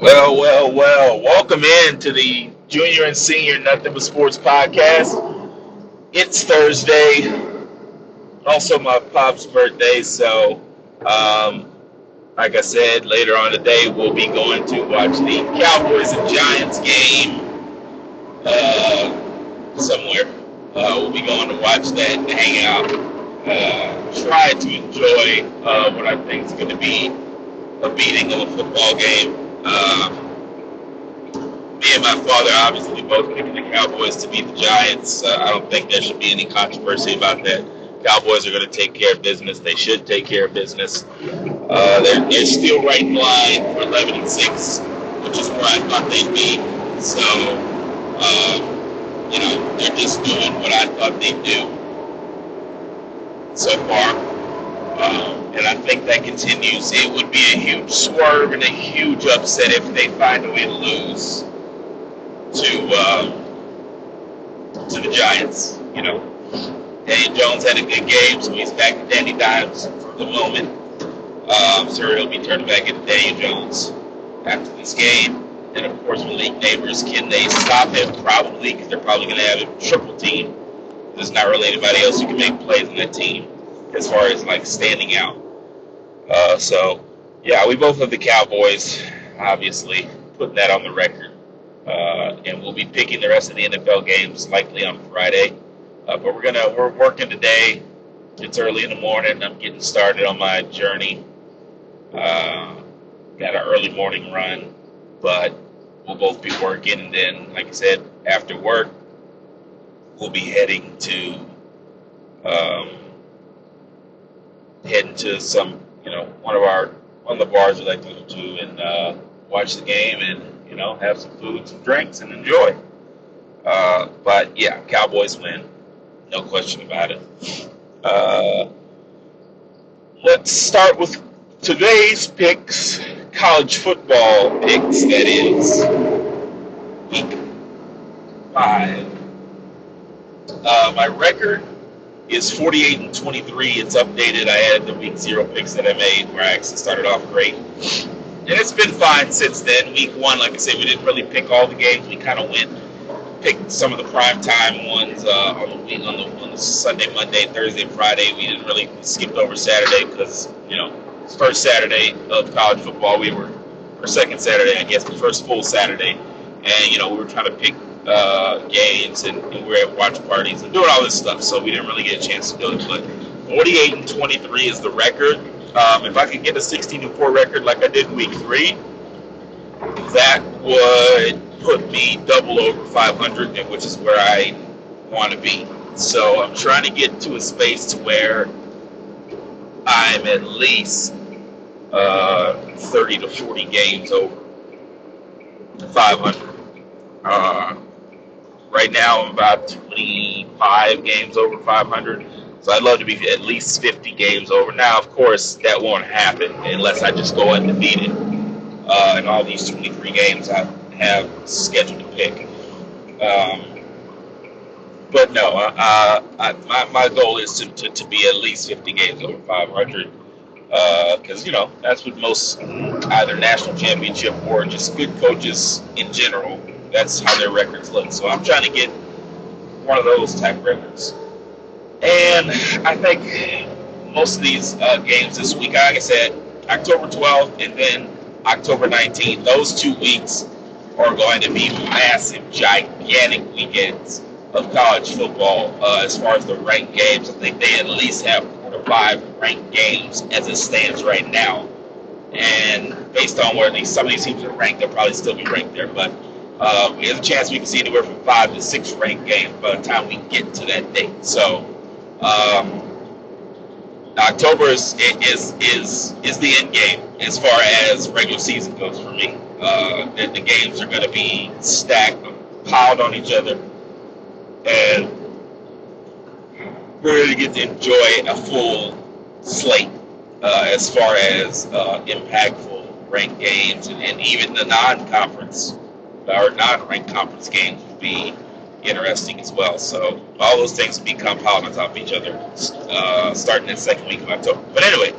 Well. Welcome in to the Junior and Senior Nothing But Sports podcast. It's Thursday, also my pop's birthday, so um, like I said, later on today we'll be going to watch the Cowboys and Giants game somewhere. We'll be going to watch that, hang out, try to enjoy what I think is going to be a beating of a football game. Me and my father, obviously, both picking the Cowboys to beat the Giants. I don't think there should be any controversy about that. Cowboys are going to take care of business. They should take care of business. They're still right in line for 11-6, which is where I thought they'd be. So, they're just doing what I thought they'd do so far. And I think that continues. It would be a huge swerve and a huge upset if they find a way to lose to the Giants. Daniel Jones had a good game, so he's back to Danny Dimes for the moment. I'm sure he'll be turning back into Daniel Jones after this game. And of course, Malik Neighbors, can they stop him? Probably, because they're probably going to have him triple team. There's not really anybody else who can make plays on that team as far as like standing out. We both have the Cowboys, obviously, putting that on the record. And we'll be picking the rest of the NFL games likely on Friday. But we're working today. It's early in the morning. I'm getting started on my journey. Got an early morning run, but we'll both be working. And then, like I said, after work, we'll be heading to some, one of the bars we like to go to and watch the game and have some food, some drinks, and enjoy. But yeah, Cowboys win, no question about it. Let's start with today's picks, college football picks. That is week 5. My record is 48-23. It's updated. I had the week 0 picks that I made where I actually started off great. And it's been fine since then. Week 1, like I said, we didn't really pick all the games. We kind of picked some of the primetime ones on the Sunday, Monday, Thursday, Friday. We didn't really skip over Saturday because, it's first Saturday of college football. Or second Saturday, I guess, the first full Saturday. And, we were trying to pick games and we were at watch parties and doing all this stuff. So we didn't really get a chance to do it. But 48-23 is the record. If I could get a 16-4 record like I did in week 3, that would put me double over 500, which is where I want to be. So I'm trying to get to a space to where I'm at least 30 to 40 games over 500. Right now I'm about 25 games over 500. So I'd love to be at least 50 games over. Now, of course, that won't happen unless I just go undefeated in all these 23 games I have scheduled to pick. But no, my goal is to be at least 50 games over 500 because, that's what most either national championship or just good coaches in general, that's how their records look. So I'm trying to get one of those type records. And I think most of these games this week, like I said, October 12th and then October 19th, those 2 weeks are going to be massive, gigantic weekends of college football. As far as the ranked games, I think they at least have 4 to 5 ranked games as it stands right now. And based on where some of these teams are ranked, they'll probably still be ranked there. But there's a chance we can see anywhere from 5 to 6 ranked games by the time we get to that date. So October is the end game as far as regular season goes for me. The games are going to be stacked, piled on each other, and we're going to get to enjoy a full slate as far as impactful ranked games and even the non-conference or non-ranked conference games will be interesting as well. So all those things will be compiled on top of each other starting the second week of October. But anyway,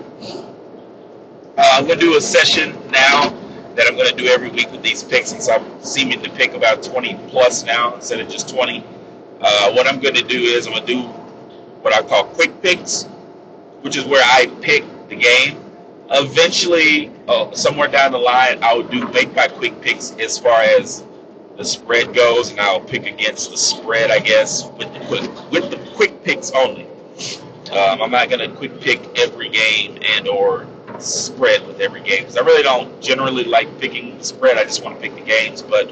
I'm going to do a session now that I'm going to do every week with these picks, since I'm seeming to pick about 20 plus now instead of just 20. What I'm going to do is I'm going to do what I call quick picks, which is where I pick the game. Eventually, somewhere down the line, I'll make my quick picks as far as the spread goes, and I'll pick against the spread, I guess, with the quick picks only. I'm not going to quick pick every game and or spread with every game, because I really don't generally like picking the spread. I just want to pick the games, but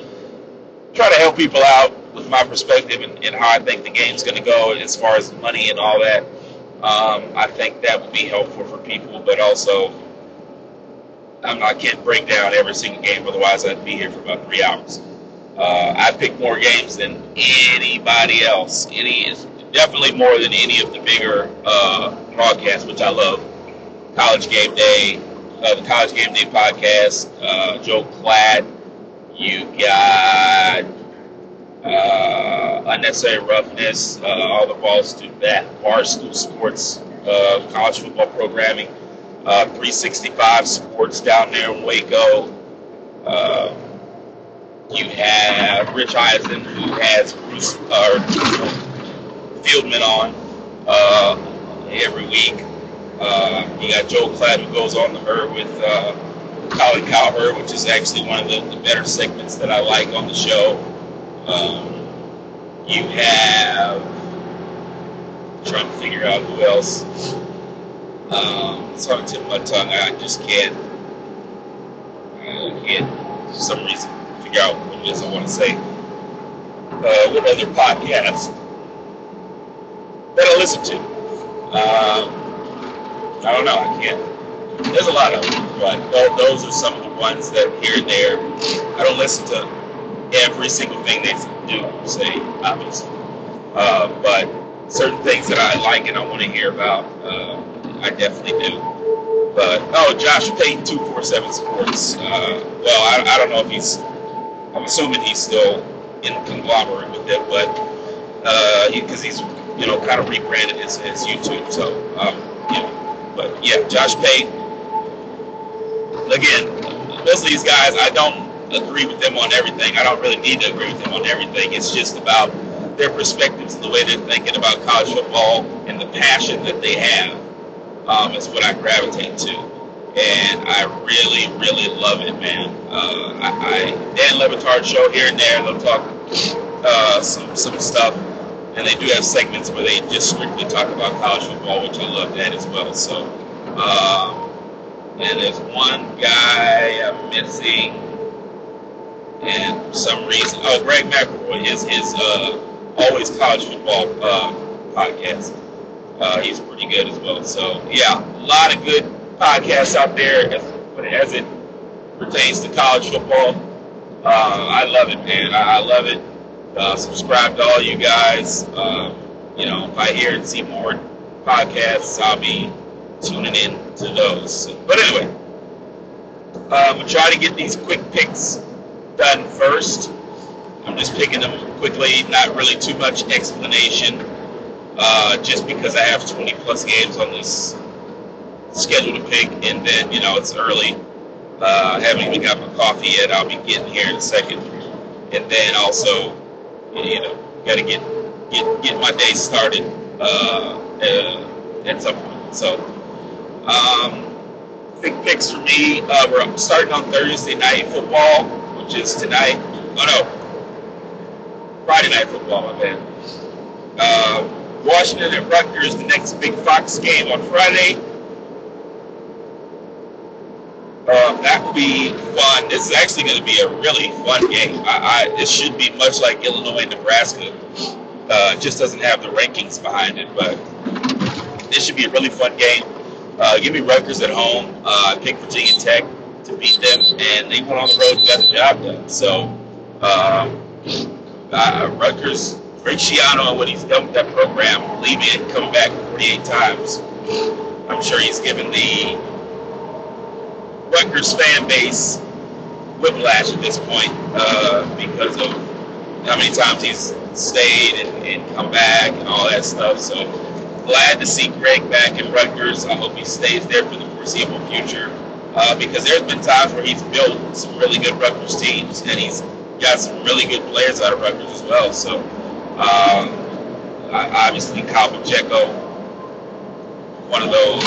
try to help people out with my perspective and how I think the game's going to go as far as money and all that. I think that would be helpful for people, but also I can't break down every single game, otherwise I'd be here for about 3 hours. I pick more games than anybody else. Definitely more than any of the bigger broadcasts, which I love. College Game Day, the College Game Day podcast, Joe Klatt. You got Unnecessary Roughness, all the Barstool Sports, college football programming, 365 Sports down there in Waco. You have Rich Eisen, who has Bruce Fieldman on every week. You got Joe Klatt, who goes on the herd with Colin Cowherd, which is actually one of the better segments that I like on the show. You have, I'm trying to figure out who else. It's on the tip of my tongue. I just can't for some reason figure out what it is I want to say. What other podcasts that I listen to? I don't know. I can't. There's a lot of them, but those are some of the ones that here and there. I don't listen to every single thing they do, say, obviously. But certain things that I like and I want to hear about, I definitely do. But, Josh Payton, 247 Sports. Well, I don't know if I'm assuming he's still in the conglomerate with it, but because he's, kind of rebranded his YouTube. So, But, yeah, Josh Payton. Again, most of these guys, I don't agree with them on everything. I don't really need to agree with them on everything. It's just about their perspectives and the way they're thinking about college football and the passion that they have is what I gravitate to. And I really, really love it, man. Dan Le Batard show here and there, they'll talk some stuff. And they do have segments where they just strictly talk about college football, which I love that as well. So, and there's one guy I'm missing, and for some reason, Greg McElroy, his Always College Football podcast. He's pretty good as well. So, yeah, a lot of good podcasts out there as it pertains to college football. I love it, man. I love it. Subscribe to all you guys. If I hear and see more podcasts, I'll be tuning in to those. But anyway, I'm going to try to get these quick picks done first. I'm just picking them quickly, not really too much explanation, just because I have 20 plus games on this schedule to pick, and then, it's early. I haven't even got my coffee yet. I'll be getting here in a second. And then also, got to get my day started at some point. So, big picks for me. We're starting on Thursday night football, which is tonight. Oh no, Friday night football. My bad. Washington and Rutgers, the next big Fox game on Friday. That will be fun. This is actually going to be a really fun game. It should be much like Illinois, Nebraska. It just doesn't have the rankings behind it, but this should be a really fun game. Give me Rutgers at home. I picked Virginia Tech to beat them, and they went on the road and got the job done. So, Rutgers, Rick Schiano and what he's done with that program, believe me, and come back 48 times. I'm sure he's given the Rutgers fan base whiplash at this point because of how many times he's stayed and come back and all that stuff. So glad to see Greg back in Rutgers. I hope he stays there for the foreseeable future. because there's been times where he's built some really good Rutgers teams, and he's got some really good players out of Rutgers as well. So, obviously, Kyle Pacheco, one of those,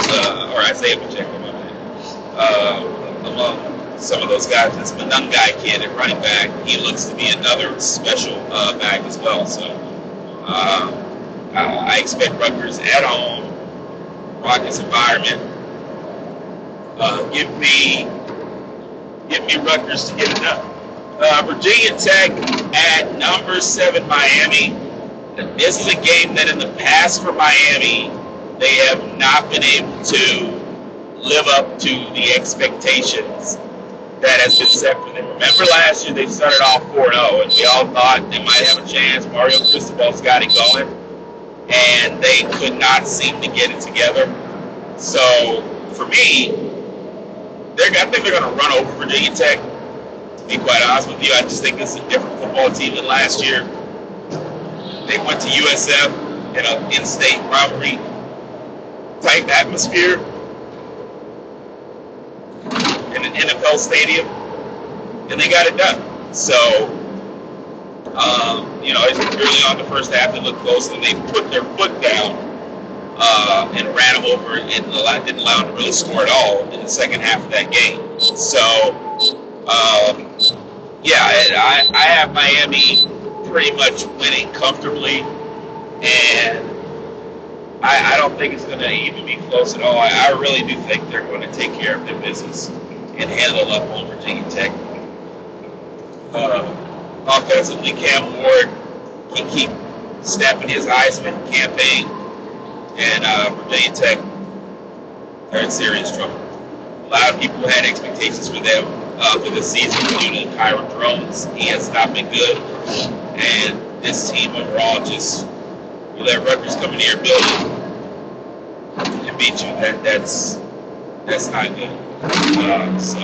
or Isaiah Pacheco, among some of those guys. This Manungai kid at running back, he looks to be another special back as well. So, I expect Rutgers at home, Rockets environment. Give me Rutgers to get it done. Virginia Tech at number 7 Miami. This is a game that in the past for Miami, they have not been able to live up to the expectations that has been set for them. Remember last year they started off 4-0 and we all thought they might have a chance. Mario Cristobal's got it going, and they could not seem to get it together. So for me, I think they're going to run over Virginia Tech. To be quite honest with you, I just think it's a different football team than last year. They went to USF in an in-state rivalry type atmosphere in an NFL stadium, and they got it done. So, it's early on the first half, they looked close, and they put their foot down and ran them over, and didn't allow them to really score at all in the second half of that game. So, I have Miami pretty much winning comfortably, and I don't think it's going to even be close at all. I really do think they're going to take care of their business and handle up on Virginia Tech. Offensively, Cam Ward can keep stepping his Heisman campaign, and Virginia Tech are in serious trouble. A lot of people had expectations for them for this season due to Kyron Drones. He has not been good, and this team overall just, you let Rutgers come in here building and beat you. That's not good. So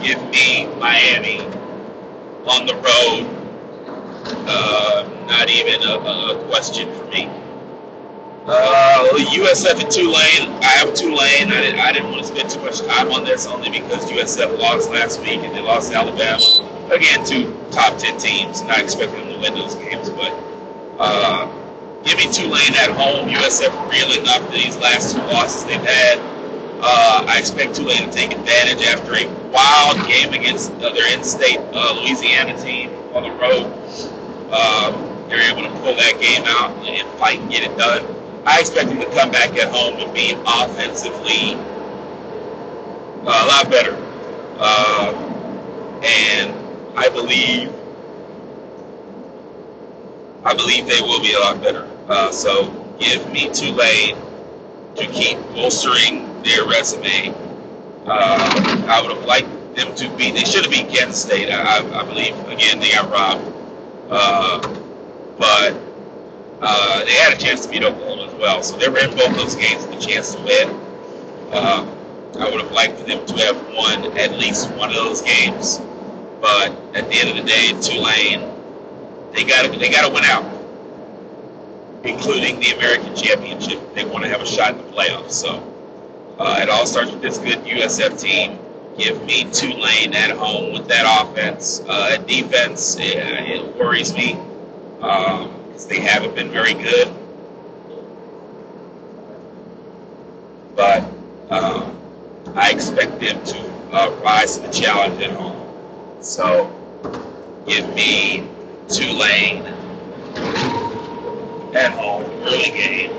give me Miami on the road. Not even a question for me. USF and Tulane. I have Tulane. I didn't want to spend too much time on this only because USF lost last week and they lost to Alabama. Again, 2 top 10 teams. Not expecting them to win those games, but give me Tulane at home. USF reeling up these last 2 losses they've had. I expect Tulane to take advantage after a wild game against their in-state Louisiana team on the road. They're able to pull that game out and fight and get it done. I expect them to come back at home and be offensively a lot better. And I believe they will be a lot better. So give me Tulane to keep bolstering their resume. I would have liked them to beat. They should have beat Kansas State. I believe. Again, they got robbed. But they had a chance to beat Oklahoma as well. So they were in both those games with a chance to win. I would have liked for them to have won at least one of those games. But at the end of the day, Tulane, they got to win out, including the American Championship. They want to have a shot in the playoffs. So it all starts with this good USF team. Give me Tulane at home with that offense. At defense, it worries me because they haven't been very good. But I expect them to rise to the challenge at home. So give me Tulane at home, early game.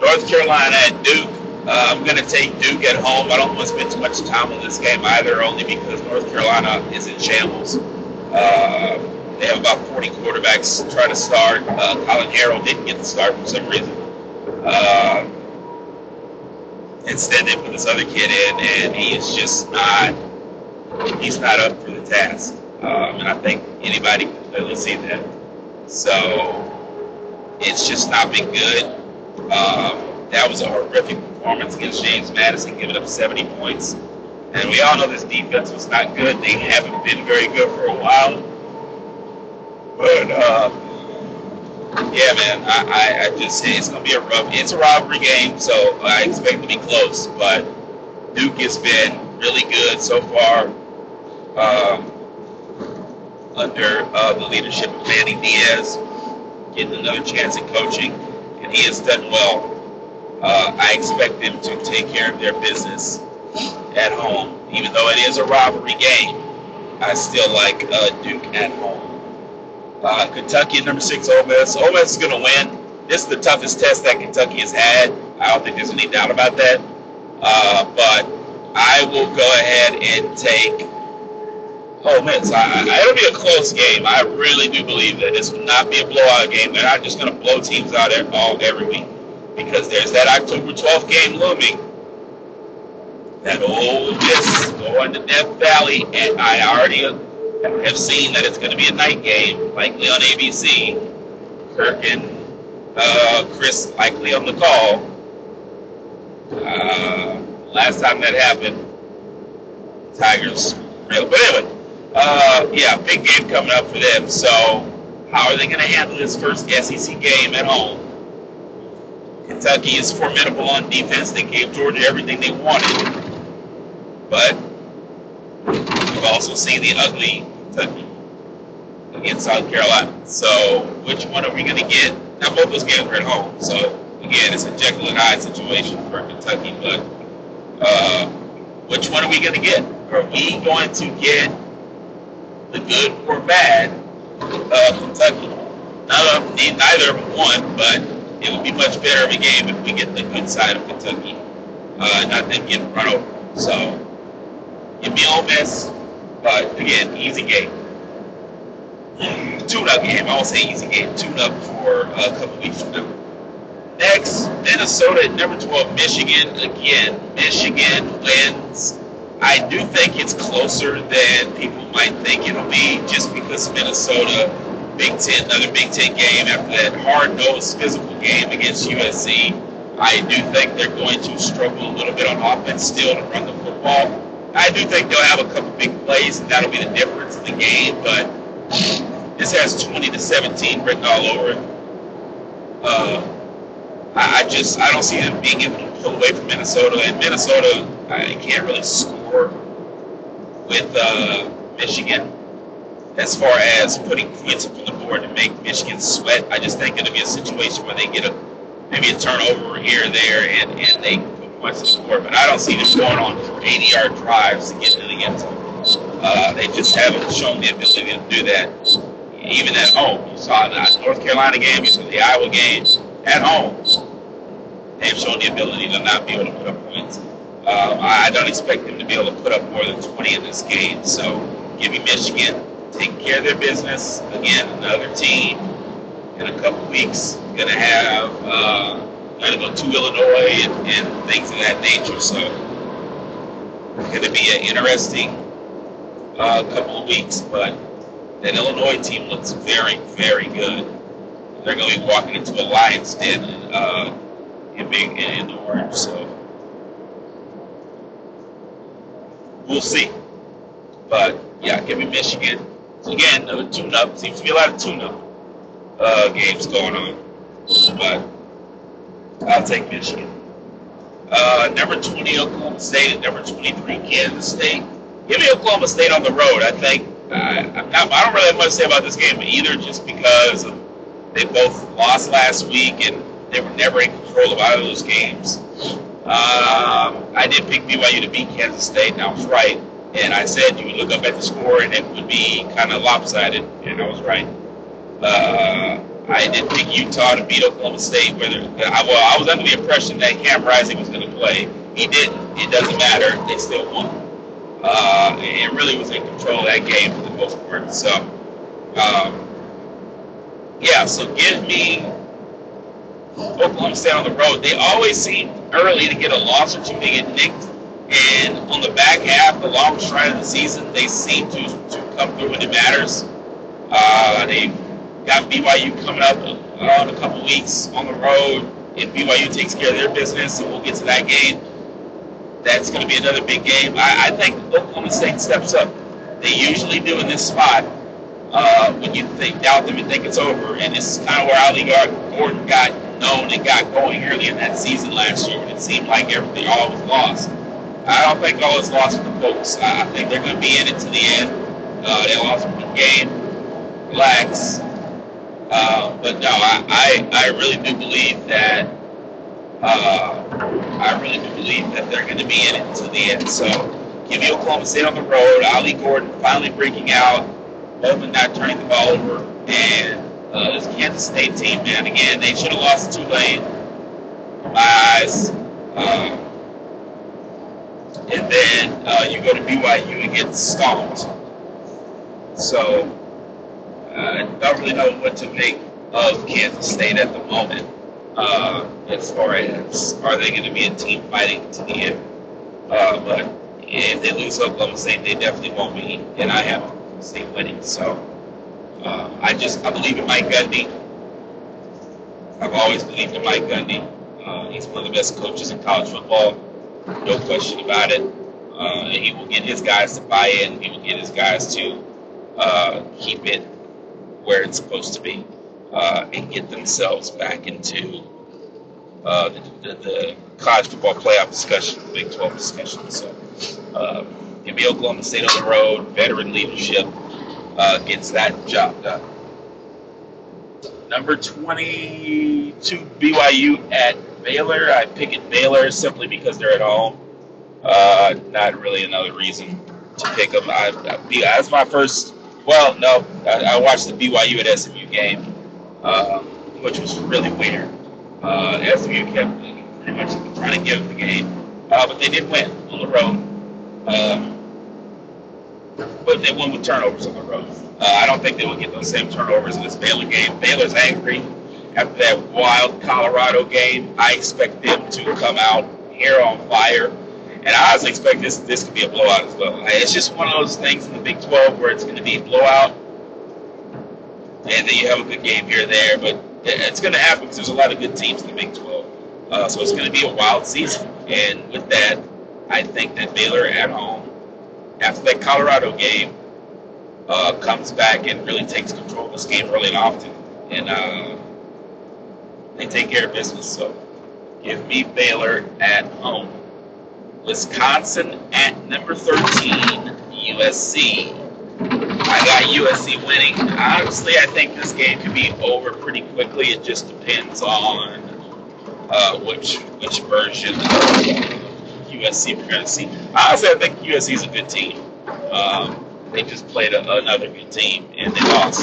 North Carolina at Duke. I'm going to take Duke at home. I don't want to spend too much time on this game either, only because North Carolina is in shambles. They have about 40 quarterbacks trying to start. Colin Harrell didn't get the start for some reason. Instead, they put this other kid in, and he's just not up for the task. And I think anybody can clearly see that. So it's just not been good. That was a horrific performance against James Madison, giving up 70 points. And we all know this defense was not good. They haven't been very good for a while. But, yeah, man, I just say it's going to be it's a rivalry game, so I expect it to be close. But Duke has been really good so far under the leadership of Manny Diaz, getting another chance at coaching, and he has done well. I expect them to take care of their business at home. Even though it is a rivalry game, I still like Duke at home. Kentucky at number 6, Ole Miss. Ole Miss is going to win. This is the toughest test that Kentucky has had. I don't think there's any doubt about that. But I will go ahead and take Ole Miss. It'll be a close game. I really do believe that this will not be a blowout game. They're not just going to blow teams out every week, because there's that October 12th game looming. That Ole Miss going to Death Valley, and I already have seen that it's going to be a night game, likely on ABC. Kirk and Chris likely on the call. Last time that happened, Tigers failed. But anyway, yeah, big game coming up for them. So how are they going to handle this first SEC game at home? Kentucky is formidable on defense. They gave Georgia everything they wanted. But we've also seen the ugly Kentucky against South Carolina. So which one are we going to get? Now, both those games are at home. So, again, it's a Jekyll and Hyde situation for Kentucky. But which one are we going to get? Are we going to get the good or bad of Kentucky? Neither of them won, but it would be much better of a game if we get the good side of Kentucky, not them getting run over. So, give me Ole Miss, but again, easy game. Tune-up game. I won't say easy game. Tune-up for a couple weeks from now. Next, Minnesota at number 12, Michigan. Again, Michigan wins. I do think it's closer than people might think it'll be, just because Minnesota, another Big Ten game after that hard-nosed physical game against USC. I do think they're going to struggle a little bit on offense still to run the football. I do think they'll have a couple big plays, and that'll be the difference in the game, but this has 20-17 written all over it. I don't see them being able to pull away from Minnesota. And Minnesota, I can't really score with Michigan as far as putting points up on the board to make Michigan sweat. I just think it'll be a situation where they get maybe a turnover here or there, and they put points to score. But I don't see them going on for 80-yard drives to get to the end zone. They just haven't shown the ability to do that, even at home. You saw the North Carolina game, you saw the Iowa game. At home, they've shown the ability to not be able to put up points. I don't expect them to be able to put up more than 20 in this game. So give me Michigan, taking care of their business. Again, another team in a couple weeks going to have going to go to Illinois and things of that nature. So it's going to be an interesting couple of weeks, but that Illinois team looks very, very good. They're going to be walking into a Lions den in the orange, so we'll see. But yeah, give me Michigan. So again, another tune-up. Seems to be a lot of tune-up games going on, but I'll take Michigan. Number 20, Oklahoma State, and number 23, Kansas State. Give me Oklahoma State on the road. I think I don't really have much to say about this game either, just because they both lost last week and they were never in control of either of those games. I did pick BYU to beat Kansas State, and I was right. And I said you would look up at the score and it would be kind of lopsided, and I was right. I did pick Utah to beat Oklahoma State. I was under the impression that Cam Rising was going to play. He didn't. It doesn't matter. They still won. It really was in control of that game for the most part. So, yeah, so give me Oklahoma State on the road. They always seem early to get a loss or two. They get nicked. And on the back half, the long stride of the season, they seem to come through when it matters. They've got BYU coming up in a couple weeks on the road. If BYU takes care of their business, and we'll get to that game, that's going to be another big game. I think Oklahoma State steps up. They usually do in this spot when you doubt them and think it's over. And this is kind of where Ali Gordon got known and got going early in that season last year when it seemed like everything all was lost. I don't think all is lost for the folks. I think they're going to be in it to the end. They lost one game. Relax. But no, I really do believe that they're going to be in it to the end. So give me Oklahoma State on the road. Ali Gordon finally breaking out, Bowman not turning the ball over, and this Kansas State team, man, again, they should have lost to Tulane. My eyes. And then you go to BYU and get stomped. So I don't really know what to make of Kansas State at the moment. As far as are they going to be a team fighting to the end? But if they lose Oklahoma State, they definitely won't be. And I have Oklahoma State winning. So I believe in Mike Gundy. I've always believed in Mike Gundy. He's one of the best coaches in college football. No question about it. He will get his guys to buy in. He will get his guys to keep it where it's supposed to be and get themselves back into the college football playoff discussion, the Big 12 discussion. So give me Oklahoma State on the road. Veteran leadership gets that job done. Number 22, BYU at Baylor. I pick at Baylor simply because they're at home. Not really another reason to pick them. That's my first. Well, no, I watched the BYU at SMU game, which was really weird. SMU kept pretty much trying to give the game, but they did win on the road. But they won with turnovers on the road. I don't think they will get those same turnovers in this Baylor game. Baylor's angry after that wild Colorado game. I expect them to come out hair on fire. And I also expect this could be a blowout as well. It's just one of those things in the Big 12 where it's going to be a blowout. And then you have a good game here or there. But it's going to happen because there's a lot of good teams in the Big 12. So it's going to be a wild season. And with that, I think that Baylor at home, after that Colorado game, comes back and really takes control of this game early and often. And they take care of business. So give me Baylor at home. Wisconsin at number 13, USC. I got USC winning. Honestly, I think this game could be over pretty quickly. It just depends on which version of USC we're going to see. Honestly, I think USC is a good team. They just played another good team, and they lost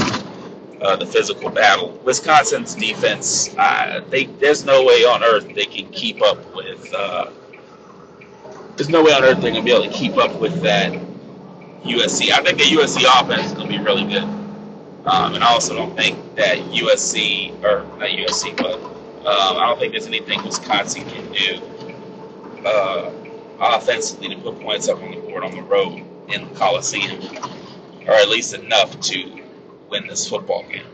the physical battle. Wisconsin's defense, there's no way on earth they can keep up with. There's no way on earth they're going to be able to keep up with that USC. I think the USC offense is going to be really good. And I also don't think that USC, or not USC, but I don't think there's anything Wisconsin can do offensively to put points up on the board on the road in the Coliseum, or at least enough to win this football game.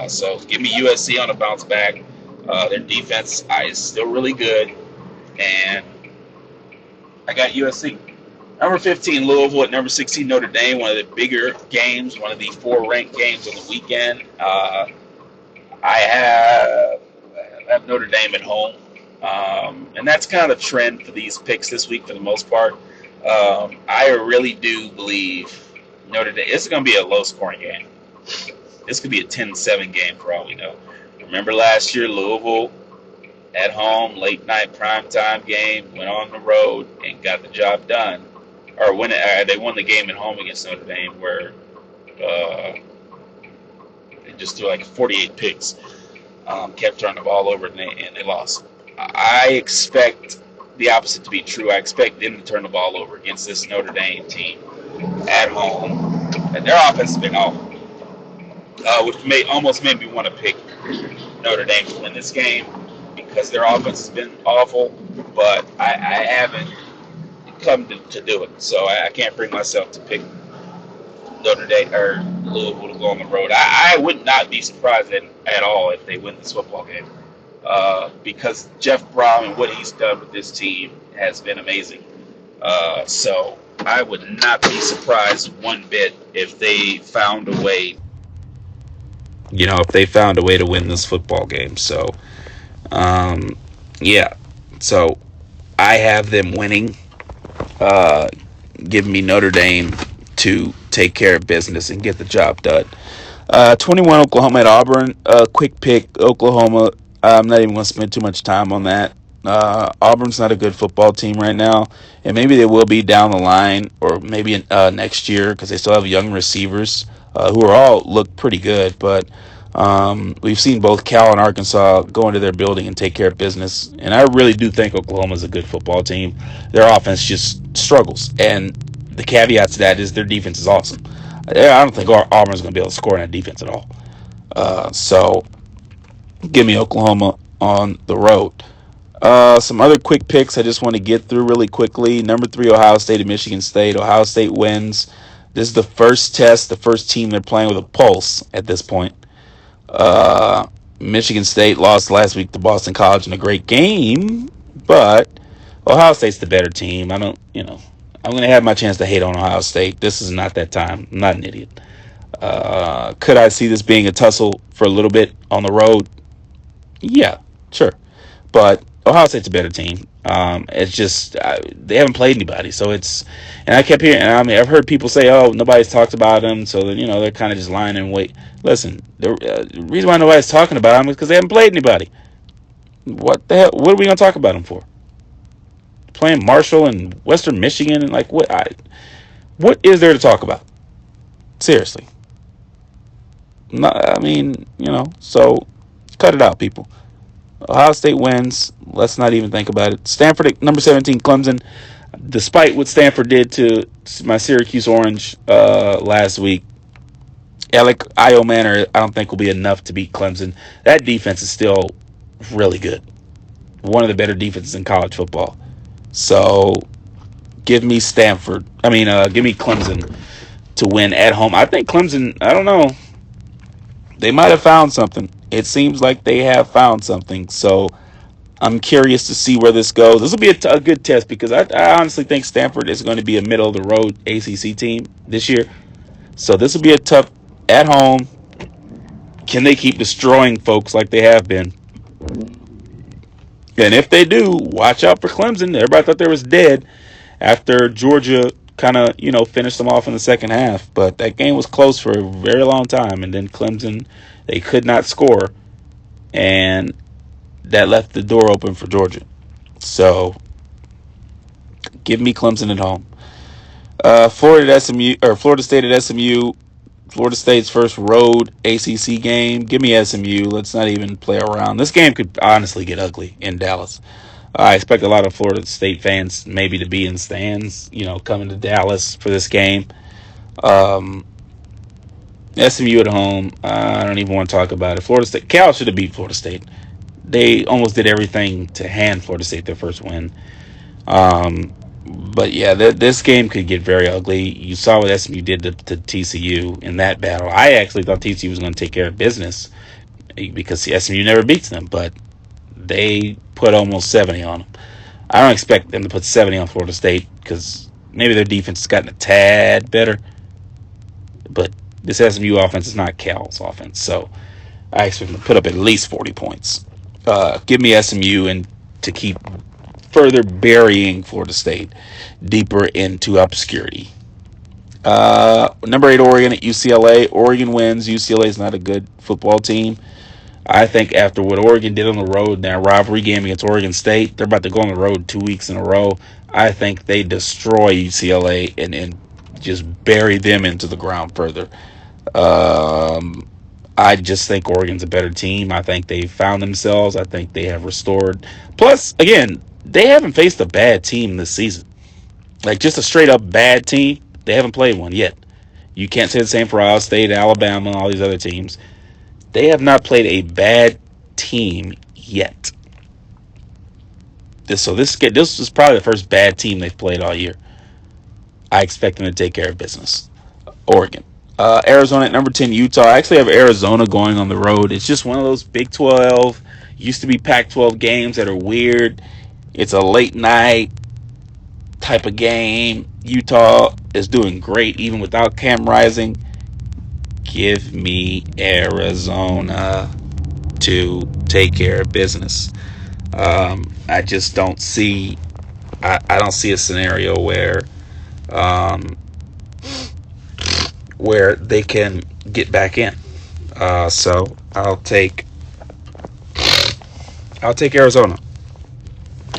So give me USC on a bounce back. Their defense is still really good, and I got USC. Number 15, Louisville at number 16, Notre Dame, one of the bigger games, one of the 4 ranked games on the weekend. I have Notre Dame at home. And that's kind of the trend for these picks this week for the most part. I really do believe Notre Dame, this is going to be a low-scoring game. This could be a 10-7 game for all we know. Remember last year, Louisville at home, late-night primetime game, went on the road and got the job done. Or they won the game at home against Notre Dame where they just threw like 48 picks, kept turning the ball over, and they lost. I expect the opposite to be true. I expect them to turn the ball over against this Notre Dame team at home. And their offense has been awful, which almost made me want to pick Notre Dame to win this game because their offense has been awful, but I haven't come to do it. So I can't bring myself to pick Notre Dame or Louisville to go on the road. I would not be surprised at all if they win this football game. Because Jeff Brown and what he's done with this team has been amazing. So I would not be surprised one bit if they found a way, to win this football game. So, yeah. So I have them winning. Uh, give me Notre Dame to take care of business and get the job done. 21 Oklahoma at Auburn. Quick pick, Oklahoma. I'm not even going to spend too much time on that. Auburn's not a good football team right now, and maybe they will be down the line, or maybe next year because they still have young receivers who are all look pretty good. But we've seen both Cal and Arkansas go into their building and take care of business, and I really do think Oklahoma's a good football team. Their offense just struggles, and the caveat to that is their defense is awesome. I don't think Auburn's going to be able to score on that defense at all. So give me Oklahoma on the road. Some other quick picks I just want to get through really quickly. Number 3, Ohio State and Michigan State. Ohio State wins. This is the first test, the first team they're playing with a pulse at this point. Uh, Michigan State lost last week to Boston College in a great game, but Ohio State's the better team. I'm going to have my chance to hate on Ohio State. This is not that time. I'm not an idiot. Could I see this being a tussle for a little bit on the road? Yeah, sure. But Ohio State's a better team. It's just they haven't played anybody, so it's. And I kept hearing. I mean, I've heard people say, "Oh, nobody's talked about them," so that they're kind of just lying in wait. Listen, the reason why nobody's talking about them is because they haven't played anybody. What the hell? What are we gonna talk about them for? Playing Marshall and Western Michigan and like what? What is there to talk about? Seriously, I mean, so cut it out, people. Ohio State wins. Let's not even think about it. Stanford at number 17, Clemson. Despite what Stanford did to my Syracuse Orange last week, Alec Io Manor, I don't think will be enough to beat Clemson. That defense is still really good. One of the better defenses in college football. So give me give me Clemson to win at home. I think Clemson, I don't know. They might have found something. It seems like they have found something. So I'm curious to see where this goes. This will be a good test because I honestly think Stanford is going to be a middle of the road ACC team this year. So this will be a tough at home. Can they keep destroying folks like they have been? And if they do, watch out for Clemson. Everybody thought they was dead after Georgia kind of finished them off in the second half, but that game was close for a very long time. And then Clemson, they could not score, and that left the door open for Georgia. So give me Clemson at home. Florida State at SMU. Florida State's first road ACC game. Give me SMU. Let's not even play around. This game could honestly get ugly in Dallas. I expect a lot of Florida State fans maybe to be in stands, coming to Dallas for this game. Um, SMU at home. I don't even want to talk about it. Florida State. Cal should have beat Florida State. They almost did everything to hand Florida State their first win. But yeah, this game could get very ugly. You saw what SMU did to TCU in that battle. I actually thought TCU was going to take care of business because SMU never beats them, but they put almost 70 on them. I don't expect them to put 70 on Florida State because maybe their defense has gotten a tad better, but this SMU offense is not Cal's offense, so I expect them to put up at least 40 points. Give me SMU and to keep further burying Florida State deeper into obscurity. Number 8, Oregon at UCLA. Oregon wins. UCLA is not a good football team. I think after what Oregon did on the road in that rivalry game against Oregon State, they're about to go on the road 2 weeks in a row. I think they destroy UCLA and just bury them into the ground further. I just think Oregon's a better team. I think they've found themselves. I think they have restored. Plus, again, they haven't faced a bad team this season. Like just a straight up bad team. They haven't played one yet. You can't say the same for Ohio State, Alabama, and all these other teams. They have not played a bad team yet. This is probably the first bad team they've played all year. I expect them to take care of business. Oregon. Arizona at number 10, Utah. I actually have Arizona going on the road. It's just one of those Big 12, used to be Pac-12 games that are weird. It's a late night type of game. Utah is doing great even without Cam Rising. Give me Arizona to take care of business. I just don't see I don't see a scenario um, where they can get back in. So I'll take Arizona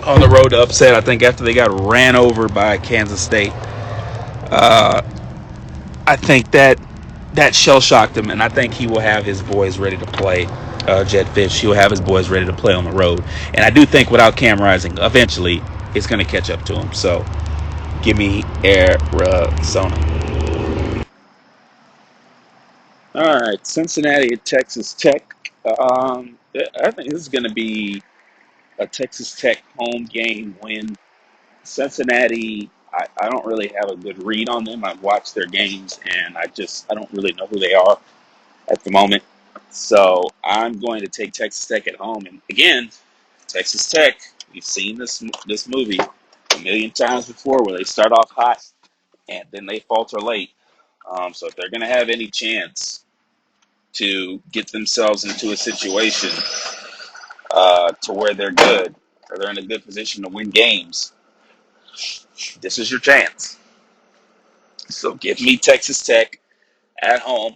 on the road to upset. I think after they got ran over by Kansas State, uh, I think that shell shocked him, and I think he will have his boys ready to play. Jet Fish, he will have his boys ready to play on the road, and I do think without Cam Rising, eventually it's going to catch up to him. So give me Arizona. All right, Cincinnati at Texas Tech. I think this is going to be a Texas Tech home game win. Cincinnati, I don't really have a good read on them. I've watched their games, and I don't really know who they are at the moment. So I'm going to take Texas Tech at home. And again, Texas Tech, we've seen this movie a million times before, where they start off hot and then they falter late. So if they're going to have any chance to get themselves into a situation to where they're good, or they're in a good position to win games, this is your chance. So give me Texas Tech at home.